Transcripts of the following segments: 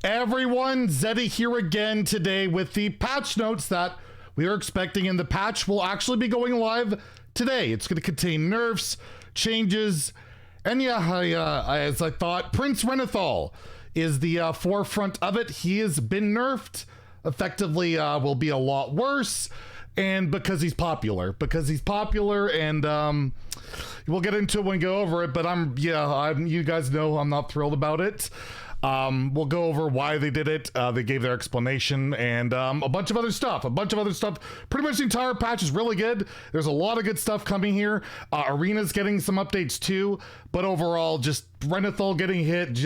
Everyone, Zeddy here again today with the patch notes that we are expecting, and the patch will actually be going live today. It's going to contain nerfs, changes, and yeah, as I thought, Prince Renathal is the forefront of it. He has been nerfed, effectively will be a lot worse, and because he's popular, and we'll get into it when we go over it, but you guys know I'm not thrilled about it. We'll go over why they did it. They gave their explanation and a bunch of other stuff. Pretty much the entire patch is really good. There's a lot of good stuff coming here. Arena's getting some updates too, but overall, just Renathal getting hit,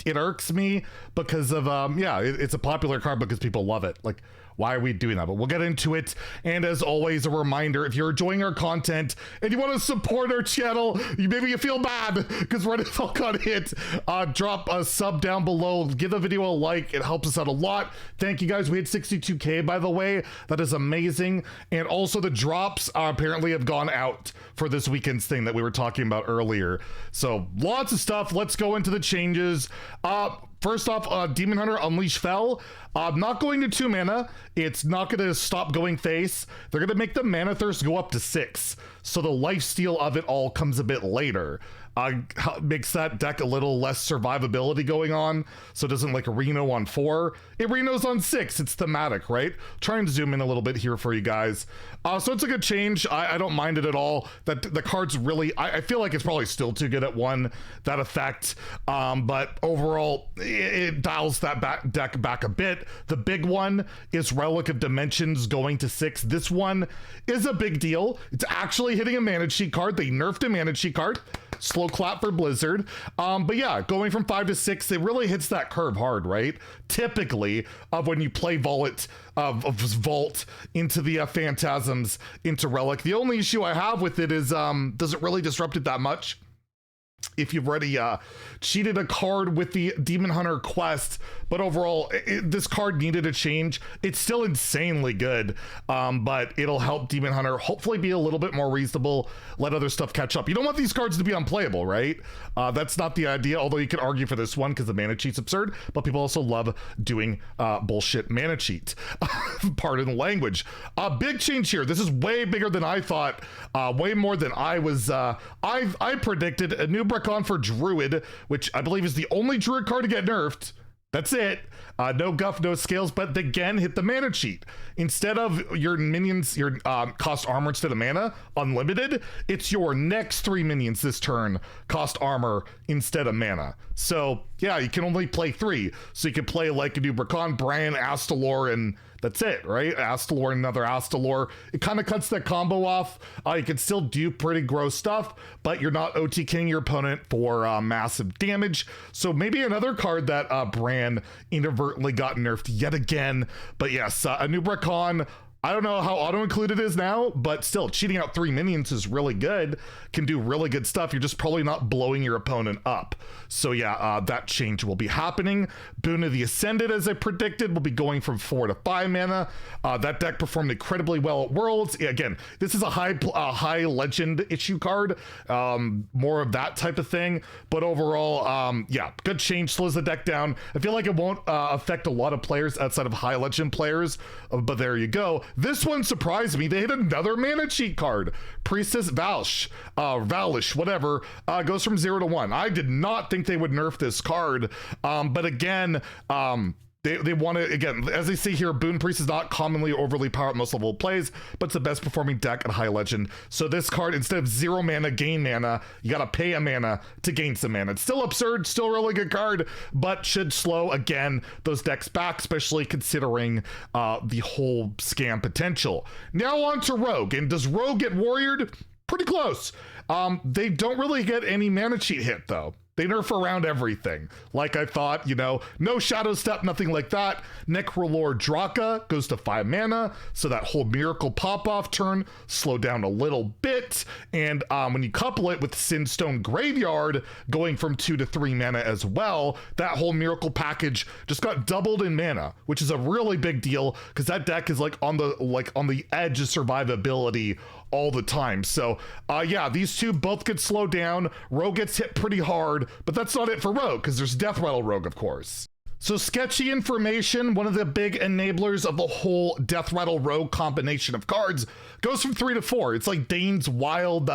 it irks me because of, it's a popular card because people love it. Like, why are we doing that? But we'll get into it. And as always, a reminder, if you're enjoying our content and you want to support our channel, maybe you feel bad because Renathal got hit, drop a sub down below, give the video a like. It helps us out a lot. Thank you guys. We hit 62K, by the way. That is amazing. And also the drops apparently have gone out for this weekend's thing that we were talking about earlier. So lots of stuff. Let's go into the changes. First off, Demon Hunter Unleash fell. Not going to 2 mana. It's not going to stop going face. They're going to make the mana thirst go up to 6. So the lifesteal of it all comes a bit later. Makes that deck a little less survivability going on. So it doesn't like Reno on 4. It Reno's on 6. It's thematic, right? Try and zoom in a little bit here for you guys. So it's a good change. I don't mind it at all. That the card's really, I feel like it's probably still too good at 1, that effect. But overall, it dials that deck back a bit. The big one is Relic of Dimensions going to 6. This one is a big deal. It's actually hitting a mana cheat card. They nerfed a mana cheat card. Slow clap for Blizzard. But yeah, going from 5 to 6, it really hits that curve hard, right? Typically, of when you play Vault into the Phantasms into Relic. The only issue I have with it is, does it really disrupt it that much? If you've already cheated a card with the Demon Hunter quest, but overall this card needed a change. It's still insanely good, but it'll help Demon Hunter hopefully be a little bit more reasonable, let other stuff catch up. You don't want these cards to be unplayable, right? That's not the idea, although you could argue for this one because the mana cheat's absurd, but people also love doing bullshit mana cheat. Pardon the language. Big change here. This is way bigger than I thought, way more than I was, I predicted. A new Bracon for Druid, which I believe is the only Druid card to get nerfed. That's it. No guff, no scales, but again, hit the mana cheat. Instead of your minions, your cost armor instead of mana, unlimited, it's your next 3 minions this turn cost armor instead of mana. So yeah, you can only play 3. So you can play like a new Bracon, Bran, Astalor, and that's it, right? Astalor and another Astalor. It kind of cuts that combo off. You can still do pretty gross stuff, but you're not OTKing your opponent for massive damage. So maybe another card that Bran inadvertently got nerfed yet again. But yes, a new Bracon. I don't know how auto-included is now, but still, cheating out 3 minions is really good. Can do really good stuff. You're just probably not blowing your opponent up. So yeah, that change will be happening. Boon of the Ascended, as I predicted, will be going from 4 to 5 mana. That deck performed incredibly well at Worlds. Again, this is a high legend issue card. More of that type of thing. But overall, yeah, good change. Slows the deck down. I feel like it won't affect a lot of players outside of high legend players, but there you go. This one surprised me. They hit another mana cheat card. Priestess Valish, whatever, goes from 0 to 1. I did not think they would nerf this card, but again, they want to, again, as they say here, Boon Priest is not commonly overly powered at most level plays, but it's the best performing deck at high legend. So this card, instead of 0 mana, gain mana, you gotta pay a mana to gain some mana. It's still absurd, still a really good card, but should slow, again, those decks back, especially considering the whole scam potential. Now on to Rogue, and does Rogue get warriored? Pretty close. They don't really get any mana cheat hit, though. They nerf around everything. Like I thought, you know, no Shadow Step, nothing like that. Necrolord Draka goes to 5 mana, so that whole Miracle pop-off turn slowed down a little bit. And when you couple it with Sinstone Graveyard going from 2 to 3 mana as well, that whole Miracle package just got doubled in mana, which is a really big deal because that deck is like on the edge of survivability all the time. So yeah, these two both get slowed down. Rogue gets hit pretty hard, but that's not it for Rogue because there's Death Rattle Rogue, of course. So sketchy information, one of the big enablers of the whole Death Rattle Rogue combination of cards, goes from 3 to 4. It's like Dane's Wild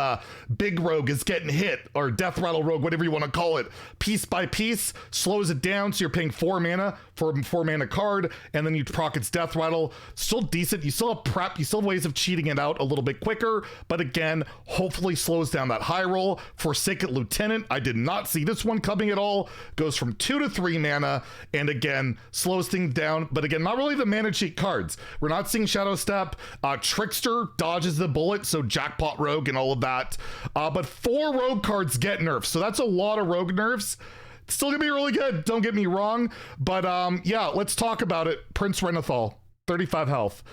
Big Rogue is getting hit, or Death Rattle Rogue, whatever you want to call it, piece by piece, slows it down, so you're paying 4 mana for a 4 mana card, and then you proc its Death Rattle. Still decent, you still have prep, you still have ways of cheating it out a little bit quicker, but again, hopefully slows down that high roll. Forsaken Lieutenant, I did not see this one coming at all, goes from 2 to 3 mana, and again, slows things down, but again, not really the mana cheat cards. We're not seeing Shadow Step. Trickster dodges the bullet, so Jackpot Rogue and all of that. But 4 Rogue cards get nerfs, so that's a lot of Rogue nerfs. It's still gonna be really good, don't get me wrong, but yeah, let's talk about it. Prince Renathal, 35 health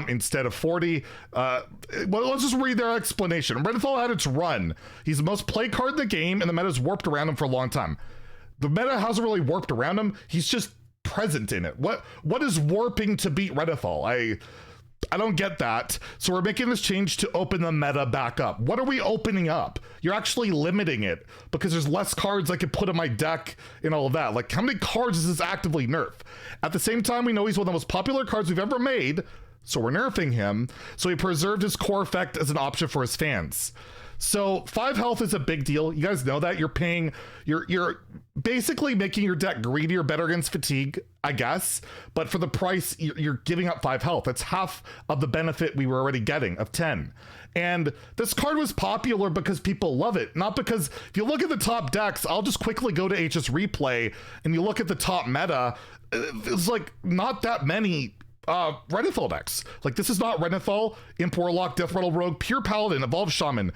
instead of 40. Well, let's just read their explanation. Renathal had its run. He's the most played card in the game, and the meta's warped around him for a long time. The meta hasn't really warped around him. He's just present in it. What is warping to beat Renathal? I don't get that. So we're making this change to open the meta back up. What are we opening up? You're actually limiting it because there's less cards I could put in my deck and all of that. Like, how many cards does this actively nerf? At the same time, we know he's one of the most popular cards we've ever made, so we're nerfing him. So he preserved his core effect as an option for his fans. So 5 health is a big deal. You guys know that. You're basically making your deck greedier, better against fatigue, I guess. But for the price, you're giving up 5 health. That's half of the benefit we were already getting of 10. And this card was popular because people love it, not because, if you look at the top decks, I'll just quickly go to HS Replay, and you look at the top meta, it's like not that many Renathal decks. Like, this is not Renathal, Imp Warlock, Death Rattle Rogue, Pure Paladin, Evolved Shaman,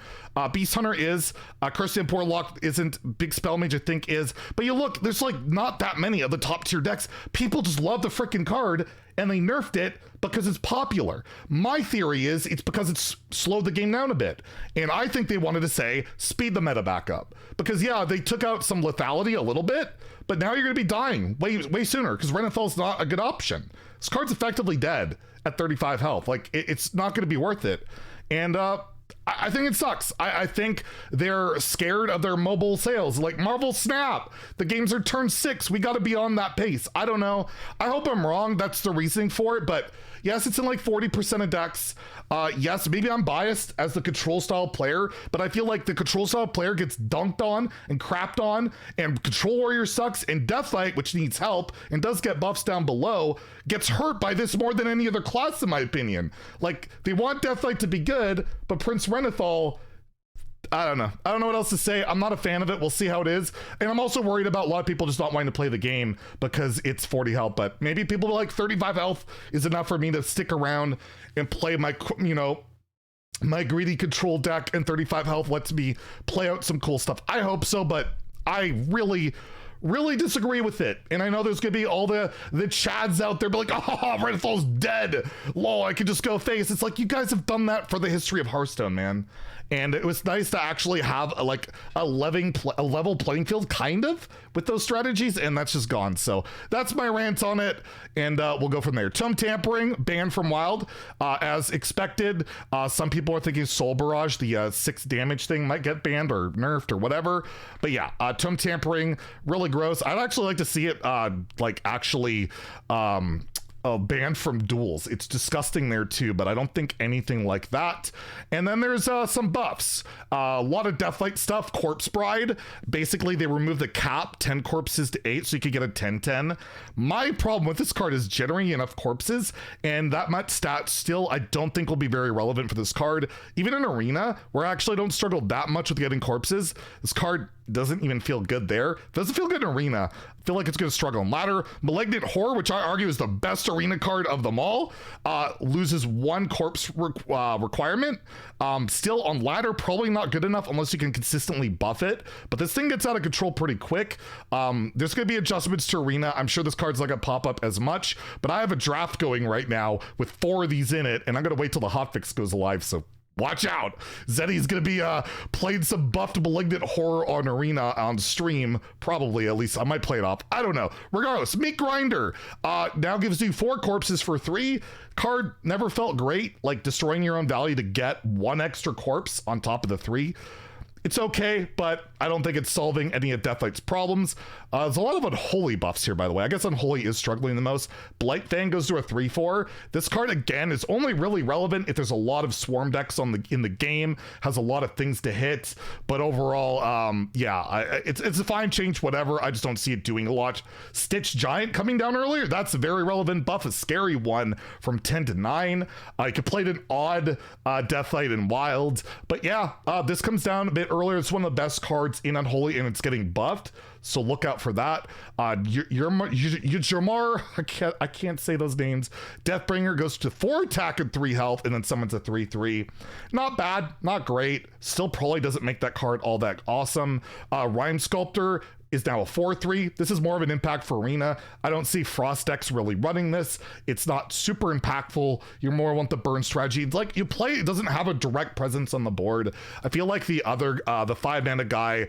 Beast Hunter is, Cursed Imp Warlock isn't, Big Spell Mage I think is, but you look, there's like not that many of the top tier decks. People just love the freaking card, and they nerfed it because it's popular. My theory is it's because it's slowed the game down a bit. And I think they wanted to say, speed the meta back up. Because yeah, they took out some lethality a little bit, but now you're gonna be dying way sooner because Renathal's not a good option. This card's effectively dead at 35 health. Like, it's not gonna be worth it. And I think it sucks. I think they're scared of their mobile sales. Like Marvel Snap, the games are turn 6. We got to be on that pace. I don't know. I hope I'm wrong. That's the reasoning for it. But yes, it's in like 40% of decks. Yes, maybe I'm biased as the control style player, but I feel like the control style player gets dunked on and crapped on, and Control Warrior sucks, and Deathlight, which needs help and does get buffs down below, gets hurt by this more than any other class, in my opinion. Like, they want Deathlight to be good, but Prince Renathal, I don't know. I don't know what else to say. I'm not a fan of it. We'll see how it is. And I'm also worried about a lot of people just not wanting to play the game because it's 40 health, but maybe people like 35 health is enough for me to stick around and play my, you know, my greedy control deck, and 35 health lets me play out some cool stuff. I hope so, but I really disagree with it. And I know there's gonna be all the chads out there be like, oh, Renathal's dead. Lol, I could just go face. It's like, you guys have done that for the history of Hearthstone, man. And it was nice to actually have a level playing field, kind of, with those strategies, and that's just gone. So that's my rant on it, and we'll go from there. Tome Tampering, banned from Wild, as expected. Some people are thinking Soul Barrage, the 6 damage thing, might get banned or nerfed or whatever. But yeah, Tome Tampering, really gross. I'd actually like to see it, banned from Duels. It's disgusting there too, but I don't think anything like that. And then there's some buffs. A lot of Deathlight stuff. Corpse Bride. Basically, they removed the cap, 10 corpses to 8, so you could get a 10-10. My problem with this card is generating enough corpses, and that much stat still I don't think will be very relevant for this card. Even in Arena, where I actually don't struggle that much with getting corpses, this card doesn't even feel good there. It doesn't feel good in Arena. I feel like it's going to struggle in Ladder. Malignant Horror, which I argue is the best Arena card of them all, loses 1 corpse requirement. Still on Ladder, probably not good enough unless you can consistently buff it. But this thing gets out of control pretty quick. There's going to be adjustments to Arena. I'm sure this card's not going to pop up as much, but I have a draft going right now with 4 of these in it, and I'm going to wait till the hotfix goes live, so watch out. Zeddy's gonna be playing some buffed Malignant Horror on Arena on stream, probably. At least I might play it off, I don't know. Regardless, Meat Grinder now gives you 4 corpses for 3. Card never felt great, like destroying your own value to get 1 extra corpse on top of the 3. It's okay, but I don't think it's solving any of Deathlite's problems. There's a lot of Unholy buffs here, by the way. I guess Unholy is struggling the most. Blight Fang goes to a 3/4. This card, again, is only really relevant if there's a lot of Swarm decks in the game, has a lot of things to hit, but overall, yeah, it's a fine change, whatever. I just don't see it doing a lot. Stitch Giant coming down earlier, that's a very relevant buff, a scary one from 10 to 9. You could play an odd Deathlite in Wild, but yeah, this comes down a bit earlier. It's one of the best cards in Unholy, and it's getting buffed, so look out for that. Yujamar, I can't say those names. Deathbringer goes to 4 attack and 3 health, and then summons a 3/3. Not bad, not great. Still probably doesn't make that card all that awesome. Rhyme Sculptor is now a 4/3. This is more of an impact for Arena. I don't see Frost decks really running this. It's not super impactful. You more want the burn strategy. It's like you play, it doesn't have a direct presence on the board. I feel like the other, the 5 mana guy,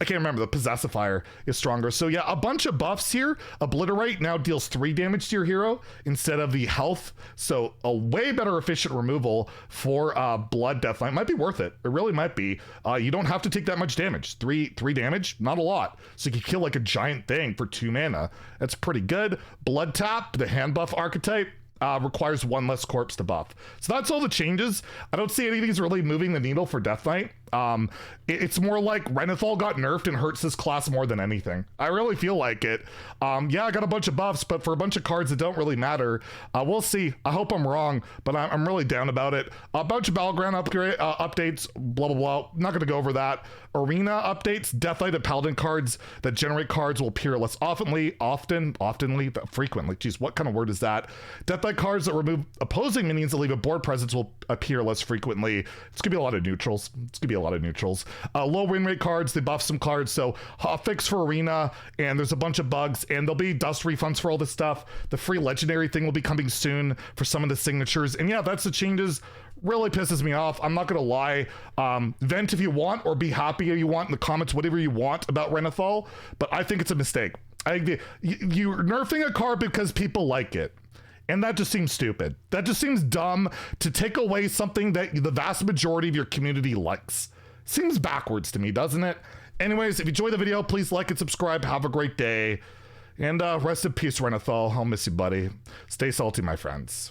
I can't remember, the Possessifier is stronger. So yeah, a bunch of buffs here. Obliterate now deals 3 damage to your hero instead of the health. So a way better efficient removal for Blood Deathlite. Might be worth it. It really might be. You don't have to take that much damage. 3 damage, not a lot. So you can kill like a giant thing for 2 mana. That's pretty good. Blood Tap, the hand buff archetype, requires 1 less corpse to buff. So that's all the changes. I don't see any of these really moving the needle for Death Knight. It's more like Renathal got nerfed and hurts this class more than anything. I really feel like it. Yeah, I got a bunch of buffs, but for a bunch of cards that don't really matter, we'll see. I hope I'm wrong, but I'm really down about it. A bunch of Battleground updates, blah, blah, blah. Not going to go over that. Arena updates, Deathlite and Paladin cards that generate cards will appear less frequently. Geez, what kind of word is that? Deathlite cards that remove opposing minions that leave a board presence will appear less frequently. It's going to be a lot of neutrals. Low win rate cards, they buff some cards, so fix for Arena, and there's a bunch of bugs, and there'll be dust refunds for all this stuff. The free legendary thing will be coming soon for some of the signatures, and yeah, that's the changes. Really pisses me off. I'm not gonna lie. Vent if you want, or be happy if you want in the comments, whatever you want about Renathal, but I think it's a mistake. I think you're nerfing a card because people like it. And that just seems stupid. That just seems dumb to take away something that the vast majority of your community likes. Seems backwards to me, doesn't it? Anyways, if you enjoyed the video, please like and subscribe. Have a great day. And rest in peace, Renathal. I'll miss you, buddy. Stay salty, my friends.